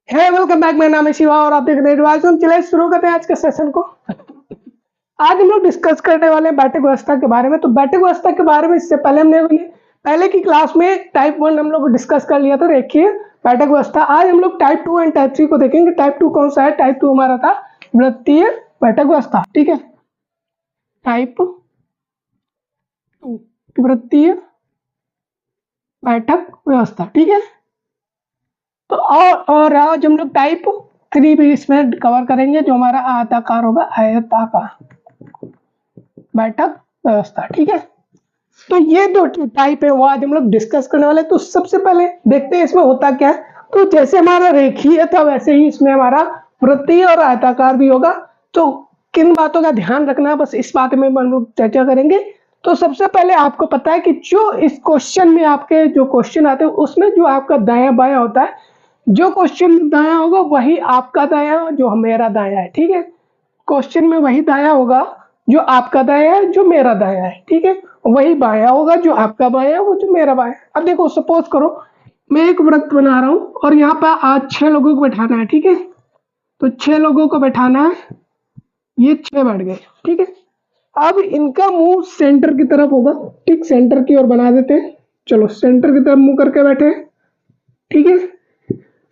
है welcome back. मेरा नाम है शिवा और आप देख रहे हैं रिवाज। हम चले शुरू करते हैं आज के सेशन को। आज हम लोग डिस्कस करने वाले हैं बैठक व्यवस्था के बारे में। तो बैठक व्यवस्था के बारे में इससे पहले हमने पहले की क्लास में टाइप 1 हम लोग डिस्कस कर लिया था, देखिए बैठक व्यवस्था। आज हम लोग टाइप 2 एंड टाइप 3 को देखेंगे। टाइप 2 कौन सा है? टाइप 2 हमारा था वृत्तीय बैठक व्यवस्था, ठीक है। टाइप 2 वृत्तीय बैठक व्यवस्था, ठीक है। तो और आज हम लोग टाइप 3 भी इसमें कवर करेंगे, जो हमारा आयताकार होगा, आयताकार बैठक व्यवस्था, ठीक है। तो ये दो टाइप है वो आज हम लोग डिस्कस करने वाले हैं। तो सबसे पहले देखते हैं इसमें होता क्या है। तो जैसे हमारा रेखीय था वैसे ही इसमें हमारा वृत्तीय और आयताकार भी होगा। तो किन बातों का ध्यान रखना है, बस इस बात में हम लोग चर्चा करेंगे। तो सबसे पहले आपको पता है कि जो इस क्वेश्चन में आपके जो क्वेश्चन आते हैं उसमें जो आपका दायां बायां होता है, जो क्वेश्चन दायां होगा वही आपका दायां, जो मेरा दायां है, ठीक है। क्वेश्चन में वही दायां होगा जो आपका दायां है, जो मेरा दायां है, ठीक है। वही बायां होगा जो आपका बायां है, वो जो मेरा बायां है। अब देखो, सपोज करो मैं एक वृत्त बना रहा हूं और यहाँ पर आज 6 लोगों को बैठाना है, ठीक है। तो 6 लोगों को बैठाना है, ये 6 बैठ गए, ठीक है। अब इनका मुंह सेंटर की तरफ होगा, ठीक, सेंटर की ओर बना देते हैं। चलो सेंटर की तरफ मुंह करके बैठे, ठीक है।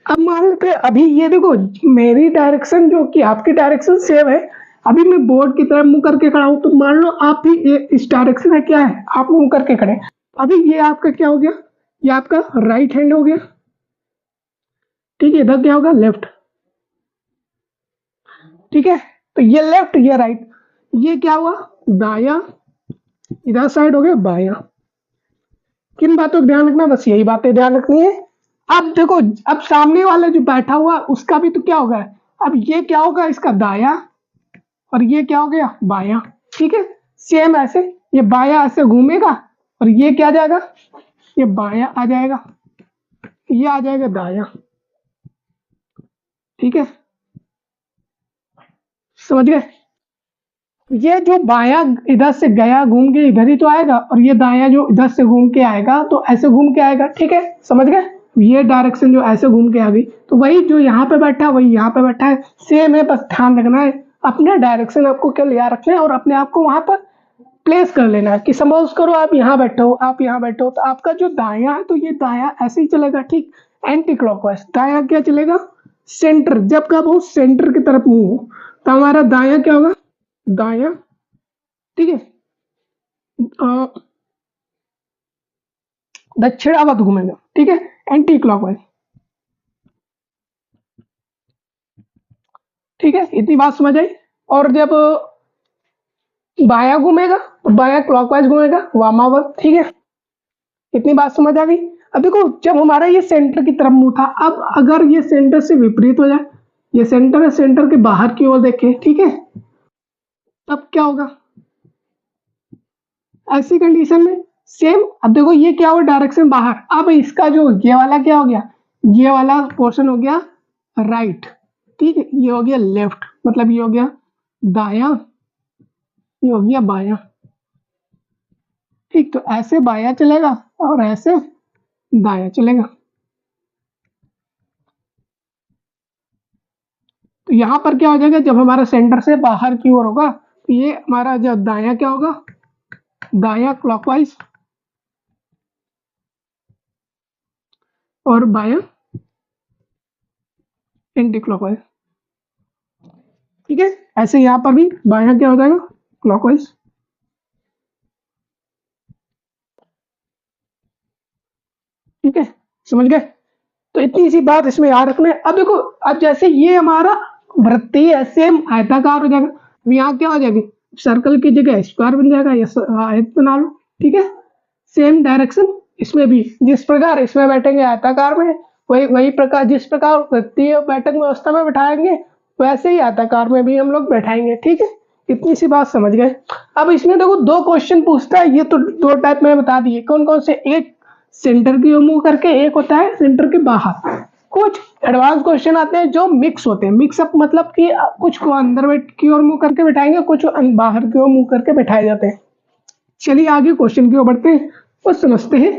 अब मान लेते हैं अभी ये देखो, मेरी डायरेक्शन जो कि आपकी डायरेक्शन सेम है। अभी मैं बोर्ड की तरफ मुंह करके खड़ा हूं, तो मान लो आप भी इस डायरेक्शन में क्या है, आप मुंह करके खड़े। अभी ये आपका क्या हो गया, ये आपका राइट हैंड हो गया, ठीक है। इधर क्या होगा, लेफ्ट, ठीक है। तो ये लेफ्ट, ये राइट, ये क्या हुआ, दाया, इधर साइड हो गया बाया। किन बातों का ध्यान रखना, बस यही बातें ध्यान रखनी है। अब देखो, अब सामने वाला जो बैठा हुआ उसका भी तो क्या होगा, अब ये क्या होगा, इसका दाया, और ये क्या हो गया, बाया, ठीक है। सेम ऐसे ये बाया ऐसे घूमेगा और ये क्या जाएगा, ये बाया आ जाएगा, ये आ जाएगा दाया, ठीक है। समझ गए? ये जो बाया इधर से गया घूम के इधर ही तो आएगा, और ये दाया जो इधर से घूम के आएगा तो ऐसे घूम के आएगा, ठीक है। समझ गए? ये डायरेक्शन जो ऐसे घूम के आ गई, तो वही जो यहाँ पे बैठा है वही यहाँ पे बैठा है, सेम है। बस ध्यान रखना है, अपने डायरेक्शन आपको क्या लिया रखना है और अपने आप को वहां पर प्लेस कर लेना है। कि सपोज करो आप यहाँ बैठे हो, आप यहाँ बैठे हो, तो आपका जो दाया है तो ये दाया ऐसे ही चलेगा, ठीक, एंटी क्लॉकवाइज। दाया क्या चलेगा, सेंटर। जब कब हो, सेंटर की तरफ मुंह हो, तो हमारा दाया क्या होगा, दाया, ठीक है। दक्षिणावर्त घूमेगा, ठीक है, एंटी क्लॉकवाइज, ठीक है। इतनी बात समझ आई। और जब बाया घूमेगा तो बाया क्लॉकवाइज घूमेगा, वामावर्त, ठीक है। इतनी बात समझ आ गई। अब देखो, जब हमारा ये सेंटर की तरफ मुंह था, अब अगर ये सेंटर से विपरीत हो जाए, ये सेंटर है, सेंटर के बाहर की ओर देखें, ठीक है, तब क्या होगा, ऐसी कंडीशन में सेम। अब देखो ये क्या हुआ, डायरेक्शन बाहर। अब इसका जो ये वाला क्या हो गया, ये वाला पोर्शन हो गया राइट, ठीक है। ये हो गया लेफ्ट, मतलब ये हो गया दाया, ये हो गया बाया, ठीक। तो ऐसे बाया चलेगा और ऐसे दाया चलेगा। तो यहां पर क्या हो जाएगा, जब हमारा सेंटर से बाहर की ओर होगा तो ये हमारा जो दाया क्या होगा, दाया क्लॉकवाइज, और बाया एंटी क्लॉकवाइज, ठीक है। ऐसे यहां पर भी बाया क्या हो जाएगा, क्लॉकवाइज, ठीक है। समझ गए? तो इतनी सी बात इसमें याद रखना है। अब देखो, अब जैसे ये हमारा वृत्तीय है, सेम आयताकार हो जाएगा। अब यहाँ क्या हो जाएगी, सर्कल की जगह स्क्वायर बन जाएगा, या आयत बना लो, ठीक है। सेम डायरेक्शन इसमें भी, जिस प्रकार इसमें बैठेंगे आयताकार में, वही वही प्रकार, जिस प्रकार वृत्तीय बैठक व्यवस्था में बैठाएंगे वैसे ही आयताकार में भी हम लोग बैठाएंगे, ठीक है। इतनी सी बात समझ गए। अब इसमें देखो 2 क्वेश्चन पूछता है, ये तो 2 टाइप में बता दिए। कौन कौन से, एक सेंटर की ओर मुंह करके, एक होता है सेंटर के बाहर। कुछ एडवांस क्वेश्चन आते हैं जो मिक्स होते हैं, मिक्सअप मतलब कि कुछ को अंदर की ओर मुंह करके बैठाएंगे, कुछ बाहर की ओर मुंह करके बैठाए जाते हैं। चलिए आगे क्वेश्चन की ओर बढ़ते हैं और समझते हैं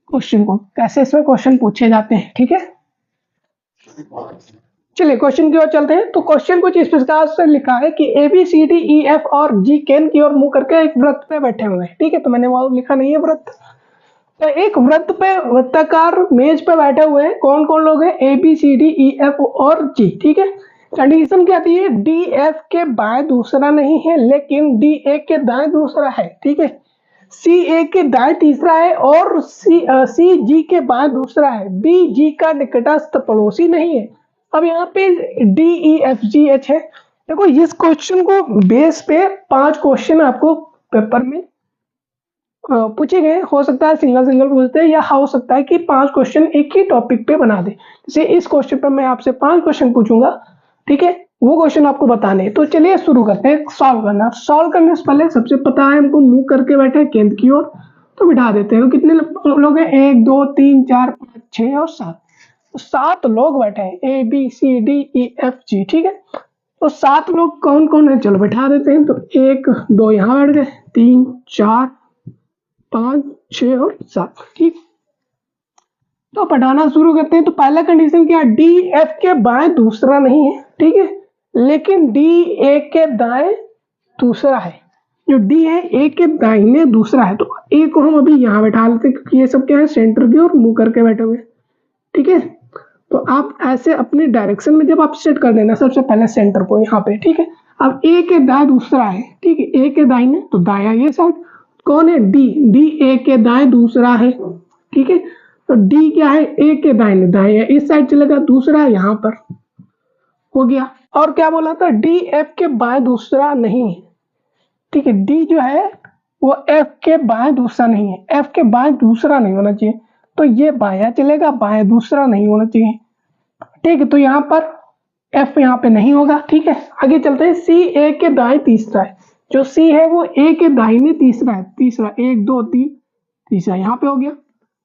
क्वेश्चन को, कैसे इसमें क्वेश्चन पूछे जाते हैं, ठीक है। चलिए क्वेश्चन की ओर चलते हैं। तो क्वेश्चन कुछ इस प्रकार से लिखा है कि A B C D E F और जी केन की ओर मुंह करके एक वृत्त पे बैठे हुए हैं। ठीक है, तो मैंने वो लिखा नहीं है वृत्त। तो एक वृत्त पे वृत्ताकार मेज पे बैठे हुए हैं। कौन कौन लोग हैं? A B C D E F और जी। ठीक है, कंडीशन क्या थी? डी एफ के बाएं दूसरा नहीं है, लेकिन डी ए के दाएं दूसरा है। ठीक है, सी ए के दाएं तीसरा है और सी जी के बाएं दूसरा है। बी जी का निकटस्थ पड़ोसी नहीं है। अब यहाँ पे डी ई एफ जी एच है। देखो इस क्वेश्चन को बेस पे 5 क्वेश्चन आपको पेपर में पूछे गए। हो सकता है सिंगल सिंगल पूछते हैं, या हो सकता है कि 5 क्वेश्चन एक ही टॉपिक पे बना दे। जैसे इस क्वेश्चन पे मैं आपसे 5 क्वेश्चन पूछूंगा। ठीक है, वो क्वेश्चन आपको बताने हैं। तो चलिए शुरू करते हैं सॉल्व करना। सॉल्व करने से पहले सबसे पता है हमको मुंह करके बैठे हैं केंद्र की ओर, तो बिठा देते हैं। तो कितने लोग हैं? 1 2 3 4 5 6 और 7। तो 7 लोग बैठे हैं, A B C D E F G. ठीक है, तो 7 लोग कौन कौन है? चलो बैठा देते हैं। तो 1 2 यहाँ बैठ गए, 3 4 5 6 और 7। ठीक, तो पढ़ाना शुरू करते हैं। तो पहला कंडीशन क्या? डी एफ के बाएं दूसरा नहीं है। ठीक है, लेकिन डी ए के दाएं दूसरा है। जो डी है ए के दाहिने दूसरा है। तो ए को हम अभी यहाँ बैठा लेते हैं, क्योंकि ये सब क्या है? सेंटर की ओर मुंह करके बैठे हुए। ठीक है, तो आप ऐसे अपने डायरेक्शन में जब आप सेट कर देना, सबसे पहले सेंटर को यहाँ पे। ठीक है, अब ए के दाएं दूसरा है। ठीक है, ए के दाहिने तो दाया ये साइड कौन है? डी। डी ए के दाएं दूसरा है। ठीक है, तो डी क्या है? ए के दाहिने दाएं है, इस साइड चलेगा, दूसरा है यहाँ पर। हो गया। और क्या बोला था? डी एफ के बाएं दूसरा नहीं है। ठीक है, डी जो है वो एफ के बाएं दूसरा नहीं है। एफ के बाएं दूसरा नहीं होना चाहिए, तो ये बाया चलेगा, बाएं दूसरा नहीं होना चाहिए। ठीक है, तो यहाँ पर एफ यहाँ पे नहीं होगा। ठीक है, आगे चलते हैं। सी ए के दाएं तीसरा है। जो सी है वो ए के दाहिने तीसरा है। तीसरा 1 2 3 तीसरा यहाँ पे हो गया।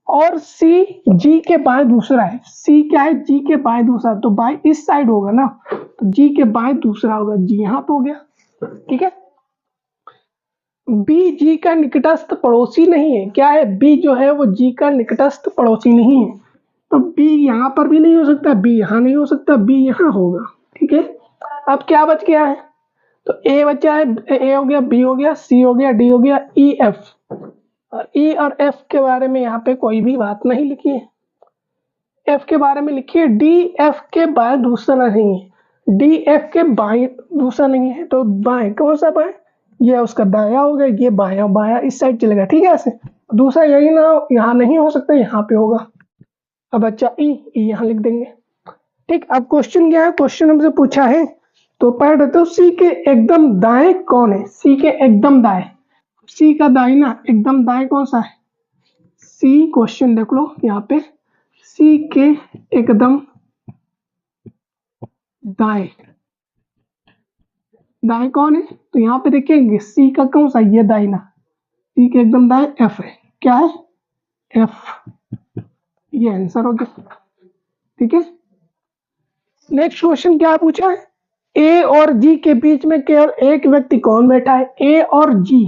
और सी जी के बाएं दूसरा है। सी क्या है? जी के बाएं दूसरा, तो बाएं इस साइड होगा ना, तो जी के बाएं दूसरा होगा, जी यहाँ पे हो गया। ठीक है, बी जी का निकटस्थ पड़ोसी नहीं है। क्या है? बी जो है वो जी का निकटस्थ पड़ोसी नहीं है। तो बी यहाँ पर भी नहीं हो सकता, बी यहाँ नहीं हो सकता, बी यहाँ होगा। ठीक है, अब क्या बच गया है? तो ए बचा है, ए हो गया, बी हो गया, सी हो गया, डी हो गया, ई एफ। और ई और एफ के बारे में यहाँ पे कोई भी बात नहीं लिखी है। एफ के बारे में लिखिए डी एफ के बाएं दूसरा नहीं है। डी एफ के बाएं दूसरा नहीं है, तो बाएं कौन सा बाएं? ये उसका दाया हो गया, ये बाया, बाया इस साइड चलेगा। ठीक है, ऐसे दूसरा यही ना, यहाँ नहीं हो सकता, यहाँ पे होगा। अब अच्छा ई यहाँ लिख देंगे। ठीक, अब क्वेश्चन क्या है? क्वेश्चन हमसे पूछा है, तो पढ़ रहे तो सी के एकदम दाएं कौन है? सी के एकदम दाएं, सी का दाहिना एकदम दाएं कौन सा है? सी, क्वेश्चन देख लो यहाँ पे, सी के एकदम दाएं, दाएं कौन है? तो यहाँ पे देखेंगे सी का कौन सा? ये दाहिना। सी के एकदम दाएं एफ है। क्या है? एफ। ये आंसर हो गया। ठीक है, नेक्स्ट क्वेश्चन क्या पूछा है? ए और जी के बीच में केवल एक व्यक्ति कौन बैठा है? ए और जी,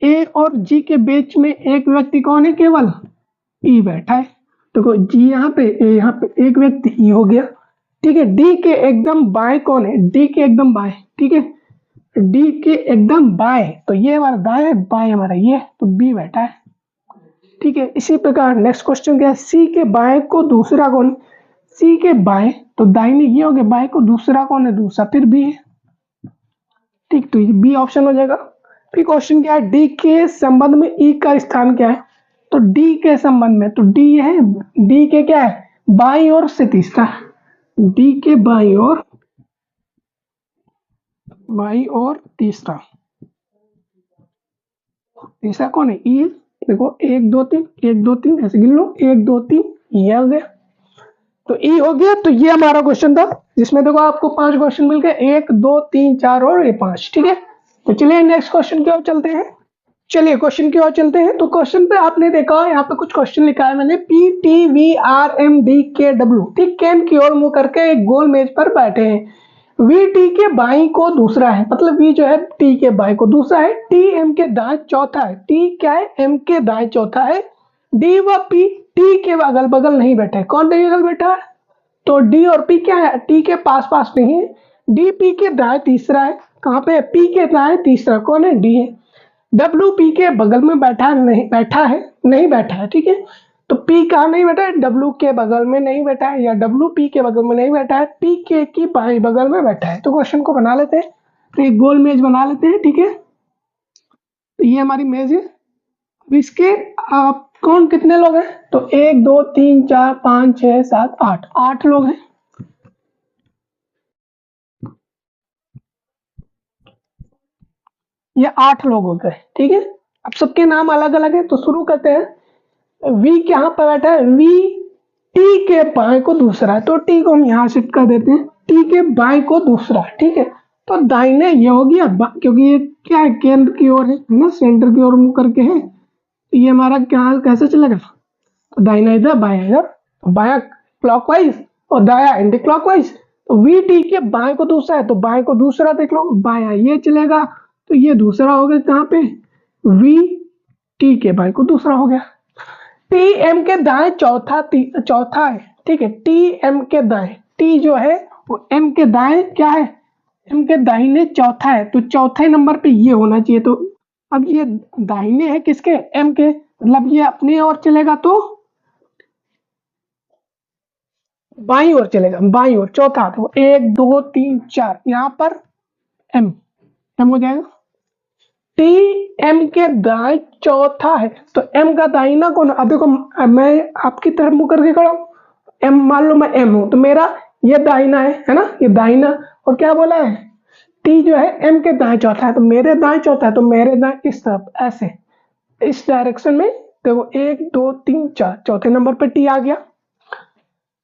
ए और जी के बीच में एक व्यक्ति कौन है? केवल ई बैठा है। देखो जी यहाँ पे, ए यहाँ पे, एक व्यक्ति ई हो गया। ठीक है, डी के एकदम बाएं कौन है? डी के एकदम बाएं। ठीक है, डी के एकदम बाएं, तो ये हमारा दाएं है, बाएं हमारा ये, तो बी बैठा है। ठीक है, इसी प्रकार नेक्स्ट क्वेश्चन क्या है? सी के बाएं को दूसरा कौन? सी के बाएं तो दाहिने ये हो गया, बाएं को दूसरा कौन है? दूसरा, फिर बी है। ठीक, तो ये बी ऑप्शन हो जाएगा। फिर क्वेश्चन क्या है? डी के संबंध में ई का स्थान क्या है? तो डी के संबंध में, तो डी है, डी के क्या है? बाई ओर से तीसरा, डी के बाई ओर, बाई और तीसरा, तीसरा कौन है? ई। देखो 1 2 3, 1 2 3 ऐसे गिन लो, 1 2 3 ये हो गया, तो ई हो गया। तो ये हमारा क्वेश्चन था, जिसमें देखो आपको 5 क्वेश्चन मिल गए, 1 2 3 4 और ये 5। ठीक है, तो चलिए नेक्स्ट क्वेश्चन की ओर चलते हैं। चलिए क्वेश्चन की ओर चलते हैं। तो क्वेश्चन पे आपने देखा यहाँ पे कुछ क्वेश्चन लिखा है मैंने, P T V R M D K W. ठीक, केन की ओर मुंह करके एक गोल मेज पर बैठे हैं। वी टी के बाई को दूसरा है, मतलब वी जो है टी के बाई को दूसरा है। टी एम के दाएं चौथा है। टी क्या है? एम के दाएं चौथा है। डी व पी टी के अगल बगल नहीं बैठे। कौन नहीं अगल बैठा है? तो डी और पी क्या है, टी के पास पास नहीं है, डी पी के दाएं तीसरा है, कहाँ पे, पी के दाएं तीसरा कौन है, डी है। डब्ल्यू पी के बगल में बैठा नहीं बैठा है, नहीं बैठा है, ठीक है। तो पी कहाँ नहीं बैठा है, डब्ल्यू के बगल में नहीं बैठा है, या डब्ल्यू पी के बगल में नहीं बैठा है, पी के की बाई बगल में बैठा है। तो क्वेश्चन को बना लेते हैं, तो एक गोल मेज बना लेते हैं, ठीक है। तो ये हमारी मेज है। अब इसके आप कौन कितने लोग हैं, तो 1 2 3 4 5 6 7 8, 8 लोग हैं। ये 8 लोग हो गए, ठीक है। अब सबके नाम अलग अलग है, तो शुरू करते हैं। वी यहाँ पर बैठा है, वी टी के बाएं को दूसरा है, तो टी को हम यहाँ शिफ्ट कर देते हैं, टी के बाएं को दूसरा, ठीक है। तो दाहिने ये हो गया, क्योंकि ये क्या है, केंद्र की ओर है ना, सेंटर की ओर मुंह करके है, तो ये हमारा क्या कैसे चलेगा, तो दाहिना इधर बायां इधर, तो बायां क्लॉकवाइज और दाया एंटी क्लॉकवाइज। तो वी टी के बाएं को दूसरा है, तो बाएं को दूसरा देख लो, बायां ये चलेगा, तो ये दूसरा हो गया कहाँ पे, वी टी के बाएं को दूसरा हो गया। टी एम के दाएं चौथा है, ठीक है। टी एम के दाएं, टी जो है वो एम के दाएं क्या है, एम के दाहिने चौथा है, तो चौथे नंबर पे ये होना चाहिए। तो अब ये दाहिने है किसके, एम के, मतलब ये अपनी ओर चलेगा तो बाई ओर चलेगा, बाई ओर चौथा, तो 1 2 3 4 यहाँ पर एम, एम हो जाएगा। टी एम के दाएं चौथा है, तो एम का दाहिना कौन, अब देखो मैं आपकी तरफ मुंह करके खड़ा हूं, एम मान लो मैं एम हूं, तो मेरा ये दाहिना है ना, ये दाहिना, और क्या बोला है, टी जो है एम के दाएं चौथा है, तो मेरे दाएं चौथा है, तो मेरे दाएं किस तरफ, ऐसे इस डायरेक्शन में, देखो 1 2 3 4, चौथे नंबर पे टी आ गया।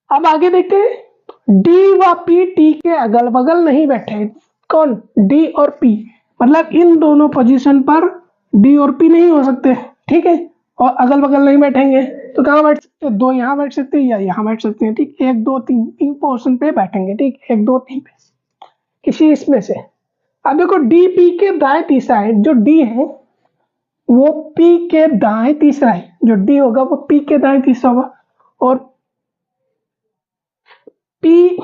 अब आगे देखते हैं, डी व पी टी के अगल बगल नहीं बैठे, कौन, डी और पी, मतलब इन दोनों पोजीशन पर डी और पी नहीं हो सकते, ठीक है, और अगल बगल नहीं बैठेंगे, तो कहाँ बैठ सकते, दो यहाँ बैठ सकते हैं या यहाँ बैठ सकते हैं, ठीक, 1 2 3 तीन पोर्शन पे बैठेंगे, ठीक, 1 2 3 पे किसी इसमें से। अब देखो डी पी के दाएं तीसरा है, जो डी है वो पी के दाएं तीसरा है, जो डी होगा वो पी के दाएं तीसरा होगा, और पी,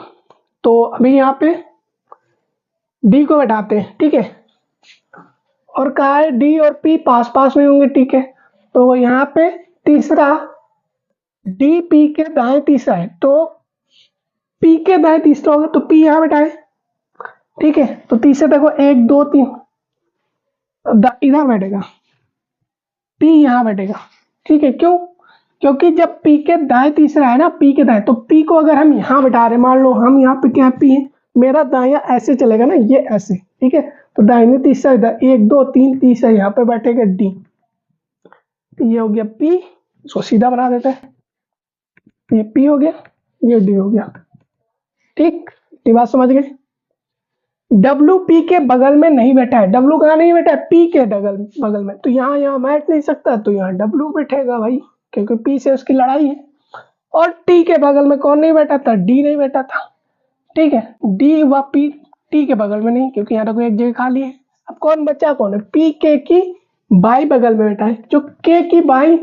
तो अभी यहाँ पे डी को बैठाते हैं, ठीक है, और कहा है डी और पी पास पास में होंगे, ठीक है, तो यहाँ पे तीसरा डी पी के दाएं तीसरा है, तो पी के दाएं तीसरा होगा, तो पी यहाँ बैठाए, ठीक है। तो तीसरे देखो 1 2 3 इधर बैठेगा, पी यहाँ बैठेगा, ठीक है, क्यों, क्योंकि जब पी के दाएं तीसरा है ना, पी के दाएं, तो पी को अगर हम यहाँ बैठा रहे, मान लो हम यहाँ पे क्या पी है, मेरा दाया ऐसे चलेगा ना, ये ऐसे, ठीक है, तो दाहिने तीसरा इधर 1 2 3 तीसरा यहाँ पे बैठेगा डी, ये हो गया पी, इसको सीधा बना देते हैं, ये पी हो गया, ये डी हो गया, ठीक, ये बात समझ गए। डब्ल्यू पी के बगल में नहीं बैठा है, डब्ल्यू कहाँ नहीं बैठा है, पी के बगल में, तो यहाँ बैठ नहीं सकता, तो यहाँ डब्ल्यू बैठेगा भाई, क्योंकि पी से उसकी लड़ाई है। और टी के बगल में कौन नहीं बैठा था, डी नहीं बैठा था, ठीक है, डी व पी टी के बगल में नहीं, क्योंकि यहाँ कोई एक जगह खाली है। अब कौन बचा, कौन है, पी के की बाई बगल में बैठा है, जो के की बाई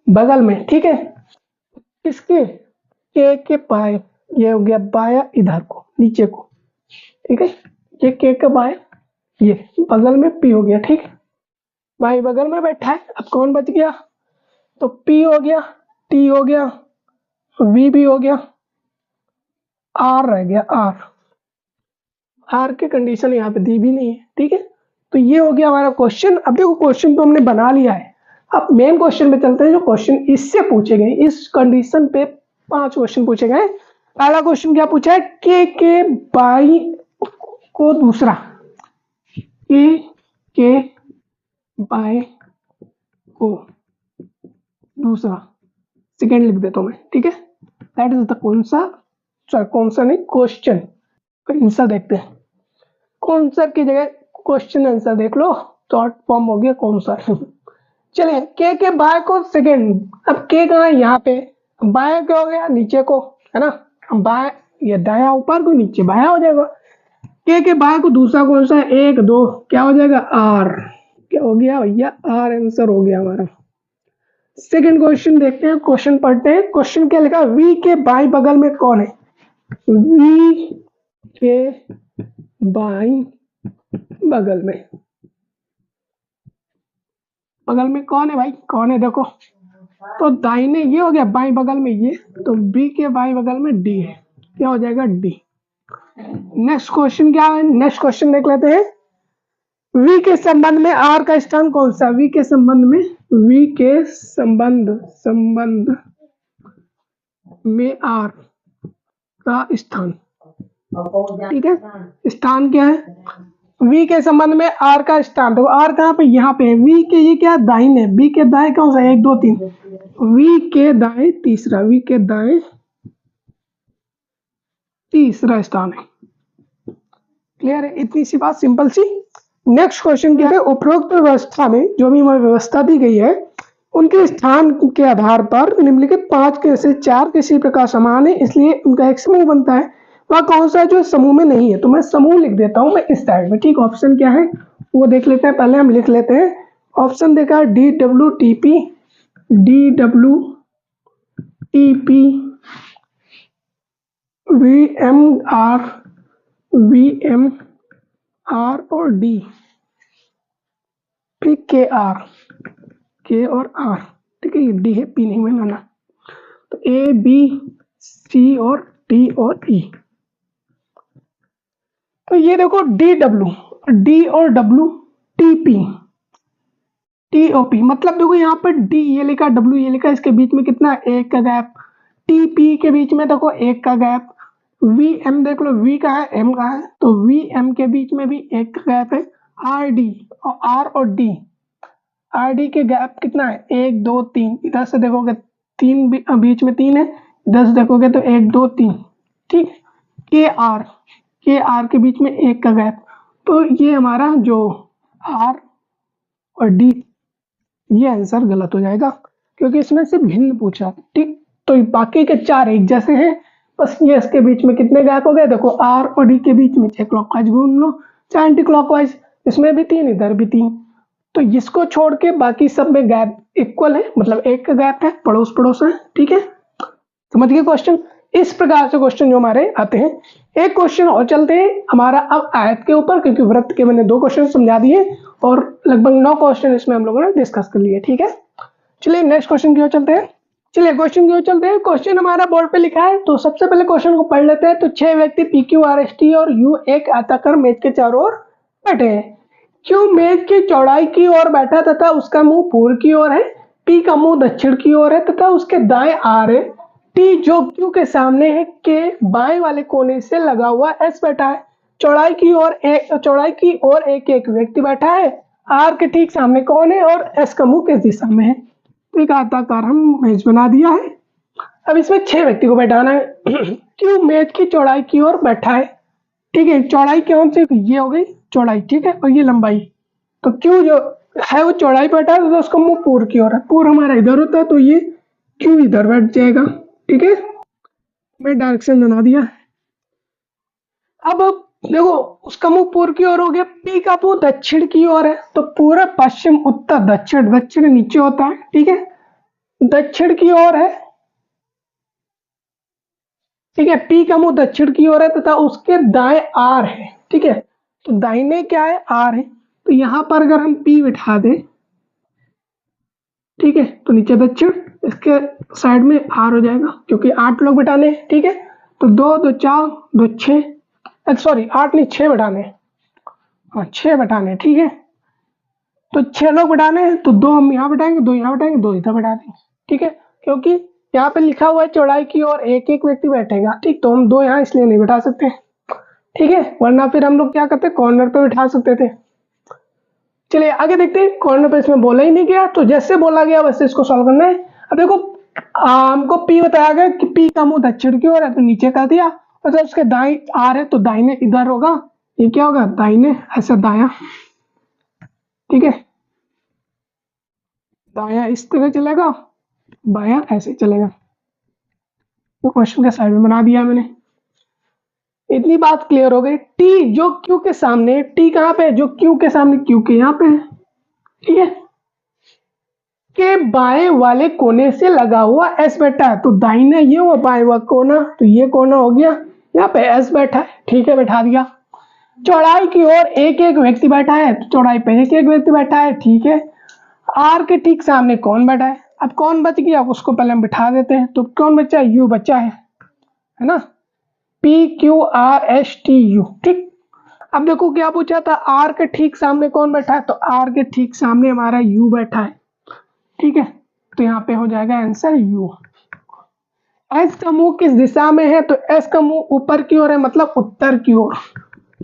बगल में, ठीक है, किसके, के बाएं, ये हो गया बाया इधर को नीचे को, ठीक है, ये के का बाएं, ये बगल में पी हो गया, ठीक, बाई बगल में बैठा है। अब कौन बच गया, तो पी हो गया, टी हो गया, वी भी हो गया, आर रह गया, आर, आर की कंडीशन यहाँ पे दी भी नहीं है, ठीक है। तो ये हो गया हमारा क्वेश्चन। अब देखो क्वेश्चन तो हमने बना लिया है, अब मेन क्वेश्चन पे चलते हैं, जो क्वेश्चन इससे पूछे गए, इस कंडीशन पे 5 क्वेश्चन पूछे गए। पहला क्वेश्चन क्या पूछा है, के बाई को दूसरा, के बाई को दूसरा, सेकेंड लिख देता हूं मैं, ठीक है, दैट इज द कौन सा नहीं, क्वेश्चन आंसर देखते हैं, कौन सा की जगह क्वेश्चन आंसर देख लो, शॉर्ट फॉर्म हो गया कौन सा। चलिए के बाय को सेकेंड, अब के कहाँ है, यहाँ पे, बाय क्या हो गया, नीचे को है ना, बाय ये दाया ऊपर को, नीचे बाया हो जाएगा। के बाय को दूसरा कौन सा है, 1 2 क्या हो जाएगा, आर, क्या हो गया भैया, आर आंसर हो गया हमारा। सेकेंड क्वेश्चन देखते हैं, क्वेश्चन पढ़ते हैं, क्वेश्चन क्या लिखा, वी के बाई बगल में कौन है, वी के बाईं बगल में, कौन है भाई, कौन है देखो, तो दाहिने ये हो गया, बाईं बगल में ये, तो बी के बाईं बगल में डी है, क्या हो जाएगा डी। नेक्स्ट क्वेश्चन क्या है, नेक्स्ट क्वेश्चन देख लेते हैं। वी के संबंध में आर का स्थान कौन सा, वी के संबंध में, वी के संबंध में आर का स्थान, ठीक है, स्थान क्या है, वी के संबंध में आर का स्थान, तो आर कहाँ पे, यहाँ पे है, वी के ये क्या दाहिने, बी के दाएं कौन सा, 1 2 3, वी के दाएं तीसरा, वी के दाएं तीसरा स्थान है। क्लियर है, इतनी सी बात, सिंपल सी। नेक्स्ट क्वेश्चन क्या है, उपरोक्त व्यवस्था में जो भी हमें व्यवस्था दी गई है उनके स्थान के आधार पर निम्नलिखित 5 में से 4 किसी प्रकार समान है, इसलिए उनका एक समूह बनता है, वह कौन सा जो समूह में नहीं है, तो मैं समूह लिख देता हूं मैं इस साइड में, ठीक। ऑप्शन क्या है वो देख लेते हैं, पहले हम लिख लेते हैं। ऑप्शन देखा DWTP, VMR और D, फिर के और R, ठीक है, ये D है, P नहीं बनाना, तो A B C और D और E, तो ये देखो D और W TOP, मतलब देखो यहाँ पर D ये लिखा, W ये लिखा, इसके बीच में कितना, 1 का गैप, TP के बीच में देखो 1 का गैप, VM देख लो, V का है M का है, तो VM के बीच में भी 1 का गैप है, RD और R और D, RD के गैप कितना है, 1 2 3, इधर से देखोगे 3 बीच में 3 है, इधर से देखोगे तो 1 2 3, ठीक। KR के बीच में 1 का गैप, तो ये हमारा जो R और D, ये आंसर गलत हो जाएगा क्योंकि इसमें से भिन्न पूछा, ठीक। तो बाकी के 4 एक जैसे हैं, बस ये इसके बीच में कितने गैप हो गए, देखो R और D के बीच में 6 क्लॉकवाइज घूम लो, 4 एंटी क्लॉकवाइज, इसमें भी 3, इधर भी 3, तो इसको छोड़ के बाकी सब में गैप इक्वल है, मतलब 1 का गैप है, पड़ोस पड़ोस है, ठीक है, समझ गए क्वेश्चन। इस प्रकार से क्वेश्चन जो हमारे आते हैं। एक क्वेश्चन और चलते हैं हमारा अब आयत के ऊपर, क्योंकि वृत्त के मैंने 2 क्वेश्चन समझा दिए और लगभग 9 क्वेश्चन इसमें हम लोगों ने डिस्कस कर लिए, ठीक है। चलिए नेक्स्ट क्वेश्चन की ओर चलते हैं। क्वेश्चन हमारा बोर्ड पे लिखा है, तो सबसे पहले क्वेश्चन को पढ़ लेते हैं। तो 6 व्यक्ति PQRST और U एक आयताकार मेज के चारों ओर बैठे हैं। Q मेज की चौड़ाई की ओर बैठा तथा उसका मुंह पूर्व की ओर है, P का मुंह दक्षिण की ओर है तथा उसके दाएं R है, T जो Q के सामने है के बाएं वाले कोने से लगा हुआ S बैठा है। चौड़ाई की ओर एक व्यक्ति बैठा है, R के ठीक सामने कौन है और S का मुंह किस दिशा में है। तो एक आयताकार हम मेज बना दिया है। अब इसमें 6 व्यक्ति को बैठाना है। Q मेज की चौड़ाई की ओर बैठा है, ठीक है। चौड़ाई कौन सी, ये हो गई चौड़ाई, ठीक है, और ये लंबाई। तो Q जो है वो चौड़ाई पर बैठा है, तो उसका मुंह पूर्व की ओर है, पूर्व हमारा इधर होता है, तो ये Q इधर बैठ जाएगा, ठीक है। मैं डायरेक्शन बना दिया। अब देखो उसका मुंह पूर्व की ओर हो गया, P का मुंह दक्षिण की ओर है, तो पूर्व पश्चिम उत्तर दक्षिण, दक्षिण नीचे होता है, ठीक है, दक्षिण की ओर है, ठीक है। P का मुंह दक्षिण की ओर है तथा उसके दाएं R है, ठीक है। तो दाहिने क्या है, R है, तो यहां पर अगर हम P बिठा दें, ठीक है, तो नीचे दक्षिण, इसके साइड में R हो जाएगा, क्योंकि 8 लोग बिठाने हैं, ठीक है। तो 2 2 4 2 6, सॉरी 8 नहीं 6 बिठाने, हाँ 6 बिठाने, ठीक है। तो 6 लोग बिठाने हैं, तो 2 हम यहाँ बिठाएंगे, 2 यहाँ बिठाएंगे, 2 इधर बिठा देंगे, ठीक है, क्योंकि यहाँ पे लिखा हुआ है चौड़ाई की ओर एक व्यक्ति बैठेगा, ठीक। तो हम 2 यहाँ इसलिए नहीं बिठा सकते, ठीक है, वरना फिर हम लोग क्या करते, कॉर्नर पे बिठा सकते थे। चलिए आगे देखते हैं। कॉर्नर पे इसमें बोला ही नहीं गया, तो जैसे बोला गया वैसे इसको सॉल्व करना है। अब देखो हमको P बताया गया कि P का मुंह दक्षिण की ओर है, तो नीचे कर दिया, और जब उसके दाएं R है तो दाहिने इधर होगा, ये क्या होगा, दाहिने ऐसा दाया, ठीक है, दाया इस तरह चलेगा, बाया ऐसे चलेगा। तो क्वेश्चन के साइड में बना दिया मैंने। इतनी बात क्लियर हो गई। T जो Q के सामने, T कहाँ पे है, जो Q के सामने, Q के यहाँ पे है, ठीक है, के बाएं वाले कोने से लगा हुआ S बैठा है, तो दाहिना ये हुआ बाएं वाला कोना, तो ये कोना हो गया, यहाँ पे एस बैठा है, ठीक है, बैठा दिया। चौड़ाई की ओर एक एक व्यक्ति बैठा है, तो चौड़ाई पे एक एक व्यक्ति बैठा है, ठीक है। आर के ठीक सामने कौन बैठा है? अब कौन बच गया उसको पहले हम बिठा देते हैं, तो कौन बचा? यू बचा है ना, P Q R S T U, ठीक। अब देखो क्या पूछा था, आर के ठीक सामने कौन बैठा है? तो आर के ठीक सामने हमारा यू बैठा है, ठीक है। तो यहाँ पे हो जाएगा आंसर यू। एस का मुंह किस दिशा में है? तो एस का मुंह ऊपर की ओर है, मतलब उत्तर की ओर।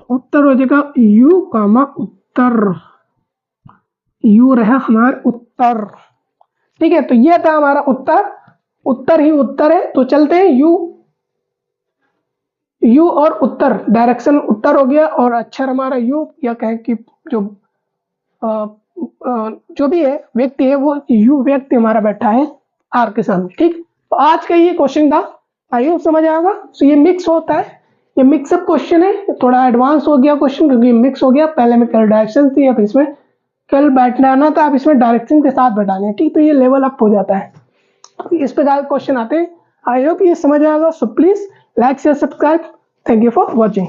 उत्तर हो जाएगा यू कामा उत्तर, यू रहा हमारा उत्तर, ठीक है। तो ये था हमारा उत्तर, उत्तर ही उत्तर है। तो चलते हैं यू और उत्तर, डायरेक्शन उत्तर हो गया और अक्षर हमारा यू, या कहें कि जो जो भी है व्यक्ति है वो यू व्यक्ति हमारा बैठा है आर के सामने, ठीक। तो आज का ये क्वेश्चन था, आई होप समझ आएगा। तो ये मिक्स होता है, ये मिक्सअप क्वेश्चन है, थोड़ा एडवांस हो गया क्वेश्चन क्योंकि मिक्स हो गया। पहले में कल डायरेक्शन थी, अब इसमें कल बैठाना था, अब इसमें डायरेक्शन के साथ बैठाने, ठीक। तो ये लेवल अप हो जाता है, इस प्रकार क्वेश्चन आते हैं। आई होप ये समझ आएगा। So please like share subscribe. Thank you for watching.